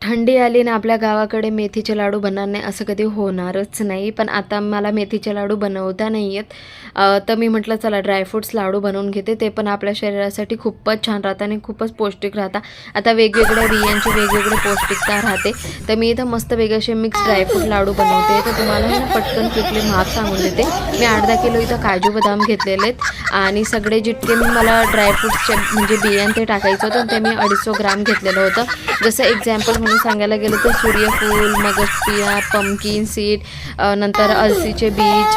थंडी आली ना आपल्या गावाकडे मेथीचे लाडू बनणार नाही असं कधी होणारच नाही. पण आता मला मेथीचे लाडू बनवता नाही येत, तर मी म्हटलं चला ड्रायफ्रूट्स लाडू बनवून घेते. ते पण आपल्या शरीरासाठी खूपच छान राहतात आणि खूपच पौष्टिक राहतात. आता वेगवेगळ्या बियांची वेगवेगळी पौष्टिकता राहते. तर मी इथं मस्त वेगळे असे मिक्स ड्रायफ्रूट लाडू बनवते. तर तुम्हाला हे ना पटकन क्विकली माप सांगून देते. मी अर्धा किलो इथं काजू बदाम घेतलेले आहेत आणि सगळे जितके मला ड्रायफ्रूट्सचे म्हणजे बियाण ते टाकायचं होतं ते मी 250 ग्राम घेतलेलं होतं. जसं एक्झाम्पल म्हणून सांगायला गेलं तर सूर्यफूल, मगजबिया, पंपकिन सीड, नंतर अलसीचे बीज,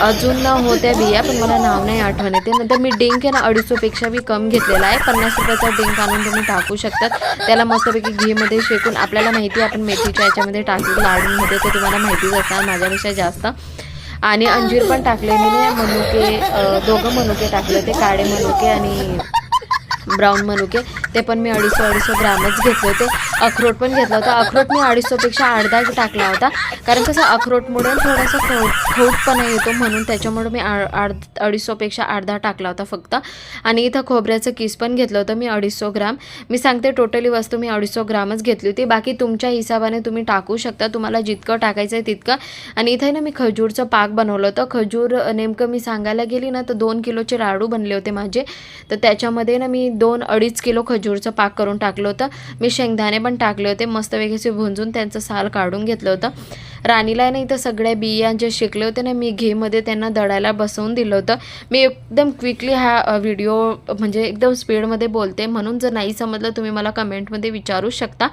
अजून होत्या बिया पण मला नाव नाही आठवण येते. नंतर मी डिंक आहे ना 250 पेक्षा बी कम घेतलेला आहे. 50 रुपयाचा डिंक आणून तुम्ही टाकू शकतात. त्याला मस्तपैकी घीमध्ये शेकून आपल्याला माहिती आहे आपण मेथीच्या याच्यामध्ये टाकू लाडूंमध्ये, तर तुम्हाला माहितीच असणार माझ्यापेक्षा जास्त. आणि अंजीर पण टाकले मी, मनुके, दोघं मनुके टाकले होते, काळे मनुके आणि ब्राऊन मनुके. ते पण मी 250 ग्रामच घेतले होते. अक्रोड पण घेतला होता. अक्रोड मी 250 पेक्षा अर्धा टाकला होता, कारण कसं अक्रोडमुळे थोडासा खौटपणा येतो म्हणून त्याच्यामुळे मी 250 पेक्षा अर्धा टाकला होता फक्त. आणि इथं खोबऱ्याचं किस पण घेतलं होतं मी 250 ग्राम. मी सांगते टोटली वस्तू मी 250 ग्रामच घेतली होती. बाकी तुमच्या हिशोबाने तुम्ही टाकू शकता, तुम्हाला जितकं टाकायचं आहे तितकं. आणि इथे ना मी खजूरचं पाक बनवलं होतं. खजूर नेमकं मी सांगायला गेली ना तर 2 किलोचे लाडू बनले होते माझे. तर त्याच्यामध्ये ना मी 2-2.5 किलो खजूरचं पाक करून टाकलं होतं. मी शेंगदाणे पण टाकले होते, मस्त वेगळे भुंजून त्यांचं साल काढून घेतलं होतं. राणीला नाही तर सगळ्या बिया जे शेकले होते ना मी घीमध्ये त्यांना दळायला बसवून दिलं होतं. मी एकदम क्विकली हा व्हिडिओ म्हणजे एकदम स्पीडमध्ये बोलते, म्हणून जर नाही समजलं तुम्ही मला कमेंटमध्ये विचारू शकता.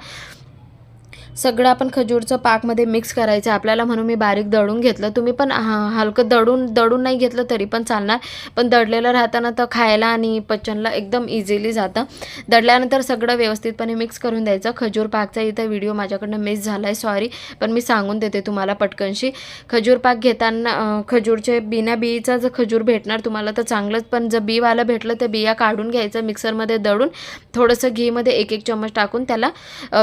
सगळं आपण खजूरचं पाकमध्ये मिक्स करायचं आपल्याला, म्हणून मी बारीक दळून घेतलं. तुम्ही पण हलकं दळून नाही घेतलं तरी पण चालणार, पण दळलेलं राहताना तर खायला आणि पचनला एकदम इझिली जातं. दळल्यानंतर सगळं व्यवस्थितपणे मिक्स करून द्यायचं. खजूर पाकचा इथं व्हिडिओ माझ्याकडनं मिस झाला आहे, सॉरी, पण मी सांगून देते तुम्हाला पटकनशी. खजूर पाक घेताना खजूरचे बिना बीचा जर खजूर भेटणार तुम्हाला तर चांगलंच, पण जर बीवाला भेटलं तर बिया काढून घ्यायचं, मिक्सरमध्ये दळून थोडंसं घीमध्ये 1-1 चम्मच टाकून त्याला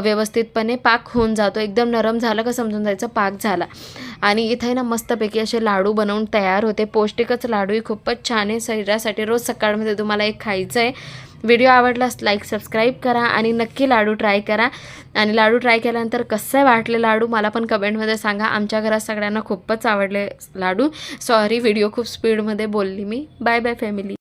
व्यवस्थितपणे पाक होऊन जातो. एकदम नरम झालं का समजून जायचं पाक झाला. आणि इथे ना मस्तपैकी असे लाडू बनवून तयार होते. पौष्टिकच लाडू आहे, खूपच छान आहे शरीरासाठी. रोज सकाळमध्ये तुम्हाला एक खायचं आहे. व्हिडिओ आवडलास लाईक सबस्क्राईब करा आणि नक्की लाडू ट्राय करा. आणि लाडू ट्राय केल्यानंतर कसं वाटले लाडू मला पण कमेंटमध्ये सांगा. आमच्या घरात सगळ्यांना खूपच आवडले लाडू. सॉरी व्हिडिओ खूप स्पीडमध्ये बोलली मी. Bye bye family.